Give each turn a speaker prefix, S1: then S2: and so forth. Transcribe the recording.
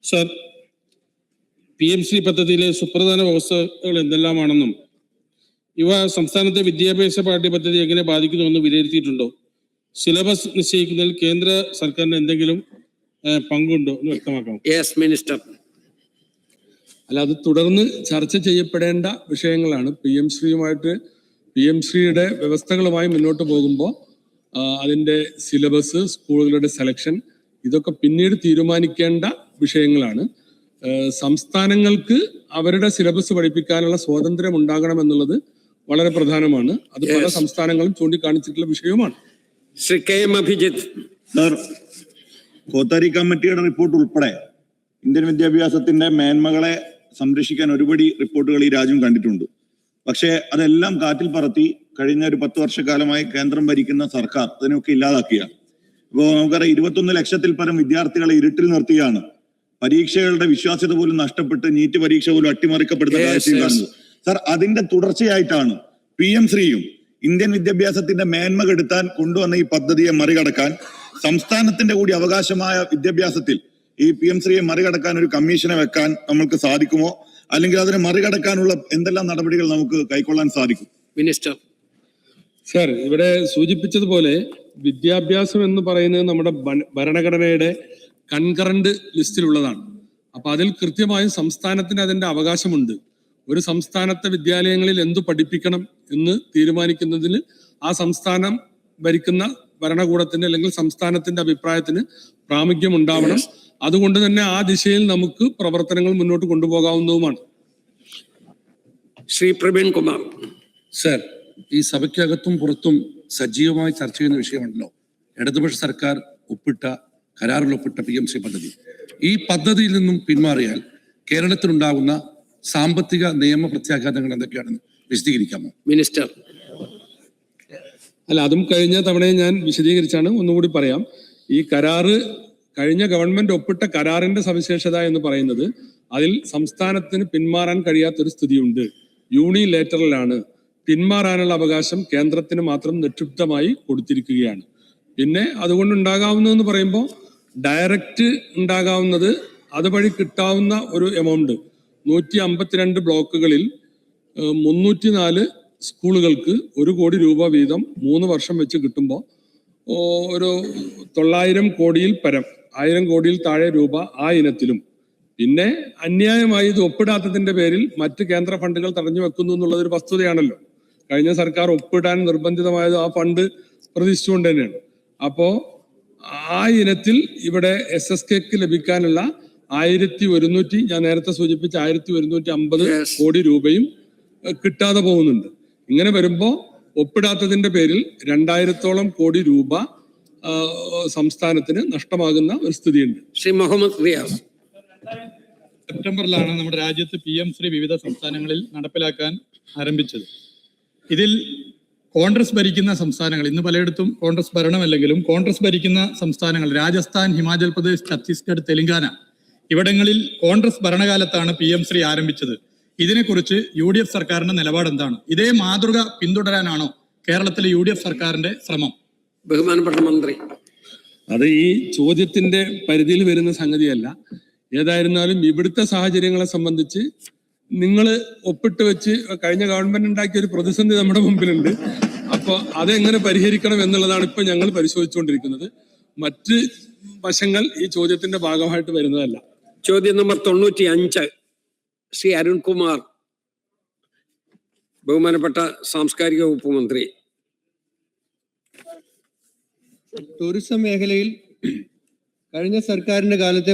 S1: Sir, PMC പദ്ധതിയിലെ സുപ്രധാന വ്യവസ്ഥകൾ എന്തെല്ലാമാണെന്നും ഇവ സംസ്ഥാനത്തെ വിദ്യാഭ്യാസ പാഠ്യപദ്ധതി എങ്ങനെ ബാധിക്കുന്നുവെന്ന് വിലയിരുത്തിയിട്ടുണ്ടോ? സിലബസ് നിശ്ചയിക്കുന്നതിൽ കേന്ദ്ര സർക്കാരിന് എന്തെങ്കിലും പങ്കുണ്ടോ എന്ന് വ്യക്തമാക്കാം.
S2: Yes minister.
S3: അല്ല, അത് തുടർന്ന് ചർച്ച ചെയ്യപ്പെടേണ്ട വിഷയങ്ങളാണ്. PMCയുടെ വ്യവസ്ഥകളുമായി മുന്നോട്ട് പോകുമ്പോൾ അതിൻ്റെ സിലബസ്, സ്കൂളുകളുടെ സെലക്ഷൻ, ഇതൊക്കെ പിന്നീട് തീരുമാനിക്കേണ്ട വിഷയങ്ങളാണ്. സംസ്ഥാനങ്ങൾക്ക് അവരുടെ സിലബസ് പഠിപ്പിക്കാനുള്ള സ്വാതന്ത്ര്യം ഉണ്ടാകണം എന്നുള്ളത് വളരെ പ്രധാനമാണ്. അത് പല സംസ്ഥാനങ്ങളും ചൂണ്ടിക്കാണിച്ചിട്ടുള്ള വിഷയവുമാണ്.
S2: ശ്രീ KM അഭിജിത്ത്.
S4: സർ, കോത്താരി കമ്മിറ്റിയുടെ റിപ്പോർട്ട് ഉൾപ്പെടെ ഇന്ത്യൻ വിദ്യാഭ്യാസത്തിന്റെ മേന്മകളെ സംരക്ഷിക്കാൻ ഒരുപടി റിപ്പോർട്ടുകൾ ഈ രാജ്യം കണ്ടിട്ടുണ്ട്. പക്ഷേ അതെല്ലാം കാറ്റിൽ പറത്തി കഴിഞ്ഞ ഒരു 10 വർഷക്കാലമായി കേന്ദ്രം ഭരിക്കുന്ന സർക്കാർ അതിനൊക്കെ ഇല്ലാതാക്കിയാണ്. ഇപ്പോൾ നമുക്കറിയാം, 21 ലക്ഷത്തിൽ പരം വിദ്യാർത്ഥികളെ ഇരുട്ടിൽ നിർത്തിയാണ് പരീക്ഷകളുടെ വിശ്വാസ്യത പോലും നഷ്ടപ്പെട്ട് നീറ്റ് പരീക്ഷ പോലും അട്ടിമറിക്കപ്പെടുന്ന കാഴ്ചയിൽ കാണുന്നത്. സർ, അതിന്റെ തുടർച്ചയായിട്ടാണ് PMശ്രീയും ഇന്ത്യൻ വിദ്യാഭ്യാസത്തിന്റെ മേന്മ കെടുത്താൻ കൊണ്ടുവന്ന ഈ പദ്ധതിയെ മറികടക്കാൻ, സംസ്ഥാനത്തിന്റെ കൂടി അവകാശമായ വിദ്യാഭ്യാസത്തിൽ ഈ PMശ്രീയെ മറികടക്കാൻ ഒരു കമ്മീഷനെ വെക്കാൻ നമ്മൾക്ക് സാധിക്കുമോ? അല്ലെങ്കിൽ അതിനെ മറികടക്കാനുള്ള എന്തെല്ലാം നടപടികൾ നമുക്ക് കൈക്കൊള്ളാൻ സാധിക്കും?
S2: മിനിസ്റ്റർ.
S3: സർ, ഇവിടെ സൂചിപ്പിച്ചതുപോലെ വിദ്യാഭ്യാസം എന്ന് പറയുന്നത് നമ്മുടെ ഭരണഘടനയുടെ കൺകറന്റ് ലിസ്റ്റിലുള്ളതാണ്. അപ്പൊ അതിൽ കൃത്യമായും സംസ്ഥാനത്തിന് അതിന്റെ അവകാശമുണ്ട്. ഒരു സംസ്ഥാനത്തെ വിദ്യാലയങ്ങളിൽ എന്തു പഠിപ്പിക്കണം എന്ന് തീരുമാനിക്കുന്നതിന് ആ സംസ്ഥാനം ഭരിക്കുന്ന ഭരണകൂടത്തിന്റെ അല്ലെങ്കിൽ സംസ്ഥാനത്തിന്റെ അഭിപ്രായത്തിന് പ്രാമുഖ്യം ഉണ്ടാവണം. അതുകൊണ്ട് തന്നെ ആ ദിശയിൽ നമുക്ക് പ്രവർത്തനങ്ങൾ മുന്നോട്ട് കൊണ്ടുപോകാവുന്നതുമാണ്.
S2: ശ്രീ പ്രവീൺ കുമാർ.
S5: സർ, ഈ സഭയ്ക്കകത്തും പുറത്തും സജീവമായി ചർച്ച ചെയ്യുന്ന വിഷയമുണ്ടല്ലോ, ഇടതുപക്ഷ സർക്കാർ കരാറിൽ ഒപ്പിട്ട PMC പദ്ധതി. ഈ പദ്ധതിയിൽ നിന്നും പിന്മാറിയാൽ കേരളത്തിലുണ്ടാകുന്ന സാമ്പത്തിക നിയമ പ്രത്യാഘാതങ്ങൾ എന്തൊക്കെയാണെന്ന് വിശദീകരിക്കാമോ?
S2: മിനിസ്റ്റർ.
S3: അല്ല, അതും കഴിഞ്ഞ തവണയും ഞാൻ വിശദീകരിച്ചാണ്. ഒന്നുകൂടി പറയാം. ഈ കരാറ്, കഴിഞ്ഞ ഗവൺമെന്റ് ഒപ്പിട്ട കരാറിന്റെ സവിശേഷത എന്ന് പറയുന്നത് അതിൽ സംസ്ഥാനത്തിന് പിന്മാറാൻ കഴിയാത്തൊരു സ്ഥിതിയുണ്ട്. യൂണിലേറ്ററലാണ്. പിന്മാറാനുള്ള അവകാശം കേന്ദ്രത്തിന് മാത്രം നിക്ഷിപ്തമായി കൊടുത്തിരിക്കുകയാണ്. പിന്നെ അതുകൊണ്ട് ഉണ്ടാകാവുന്നതെന്ന് പറയുമ്പോൾ ഡയറക്റ്റ് ഉണ്ടാകാവുന്നത് അതുവഴി കിട്ടാവുന്ന ഒരു എമൗണ്ട് 152 ബ്ലോക്കുകളിൽ 304 സ്കൂളുകൾക്ക് 1 കോടി രൂപ വീതം 3 വർഷം വെച്ച് കിട്ടുമ്പോൾ ഒരു 900 കോടിയിൽ പരം, 1000 കോടിയിൽ താഴെ രൂപ ആ ഇനത്തിലും, പിന്നെ അന്യായമായി ഇത് ഒപ്പിടാത്തതിന്റെ പേരിൽ മറ്റ് കേന്ദ്ര ഫണ്ടുകൾ തടഞ്ഞു വെക്കുന്നു എന്നുള്ളതൊരു വസ്തുതയാണല്ലോ. കഴിഞ്ഞ സർക്കാർ ഒപ്പിടാൻ നിർബന്ധിതമായത് ആ ഫണ്ട് പ്രതീക്ഷിച്ചുകൊണ്ട് തന്നെയാണ്. അപ്പോ ആ ഇനത്തിൽ ഇവിടെ SSKക്ക് ലഭിക്കാനുള്ള 1100, ഞാൻ നേരത്തെ സൂചിപ്പിച്ച 1150 കോടി രൂപയും കിട്ടാതെ പോകുന്നുണ്ട്. ഇങ്ങനെ വരുമ്പോ ഒപ്പിടാത്തതിന്റെ പേരിൽ 2000-ഓളം കോടി രൂപ സംസ്ഥാനത്തിന് നഷ്ടമാകുന്ന ഒരു സ്ഥിതിയുണ്ട്.
S2: ശ്രീ മുഹമ്മദ് റിയാസ്.
S6: സെപ്റ്റംബറിലാണ് നമ്മുടെ രാജ്യത്ത് PMശ്രീ വിവിധ സംസ്ഥാനങ്ങളിൽ നടപ്പിലാക്കാൻ ആരംഭിച്ചത്. ഇതിൽ കോൺഗ്രസ് ഭരിക്കുന്ന സംസ്ഥാനങ്ങൾ, ഇന്ന് പലയിടത്തും കോൺഗ്രസ് ഭരണമല്ലെങ്കിലും കോൺഗ്രസ് ഭരിക്കുന്ന സംസ്ഥാനങ്ങൾ രാജസ്ഥാൻ, ഹിമാചൽ പ്രദേശ്, ഛത്തീസ്ഗഡ്, തെലങ്കാന ഇവിടങ്ങളിൽ കോൺഗ്രസ് ഭരണകാലത്താണ് PMശ്രീ ആരംഭിച്ചത്. ഇതിനെക്കുറിച്ച് UDF സർക്കാരിന്റെ നിലപാട് എന്താണ്? ഇതേ മാതൃക പിന്തുടരാനാണോ കേരളത്തിലെ UDF സർക്കാരിന്റെ ശ്രമം?
S2: ബഹുമാനപ്പെട്ട മന്ത്രി.
S3: അത് ഈ ചോദ്യത്തിന്റെ പരിധിയിൽ വരുന്ന സംഗതിയല്ല. ഏതായിരുന്നാലും ഇവിടുത്തെ സാഹചര്യങ്ങളെ സംബന്ധിച്ച് നിങ്ങൾ ഒപ്പിട്ട് വെച്ച് കഴിഞ്ഞ ഗവൺമെന്റ് ഉണ്ടാക്കിയ ഒരു പ്രതിസന്ധി നമ്മുടെ മുമ്പിലുണ്ട്. അപ്പോൾ അതെങ്ങനെ പരിഹരിക്കണം എന്നുള്ളതാണ് ഇപ്പൊ ഞങ്ങൾ പരിശോധിച്ചുകൊണ്ടിരിക്കുന്നത്. മറ്റ് വശങ്ങൾ ഈ ചോദ്യത്തിന്റെ ഭാഗമായിട്ട് വരുന്നതല്ല.
S2: ചോദ്യം നമ്പർ 95 ശ്രീ അരുൺകുമാർ, ബഹുമാനപ്പെട്ട സാംസ്കാരിക വകുപ്പ് മന്ത്രി.
S7: ടൂറിസം മേഖലയിൽ കഴിഞ്ഞ സർക്കാരിന്റെ കാലത്തെ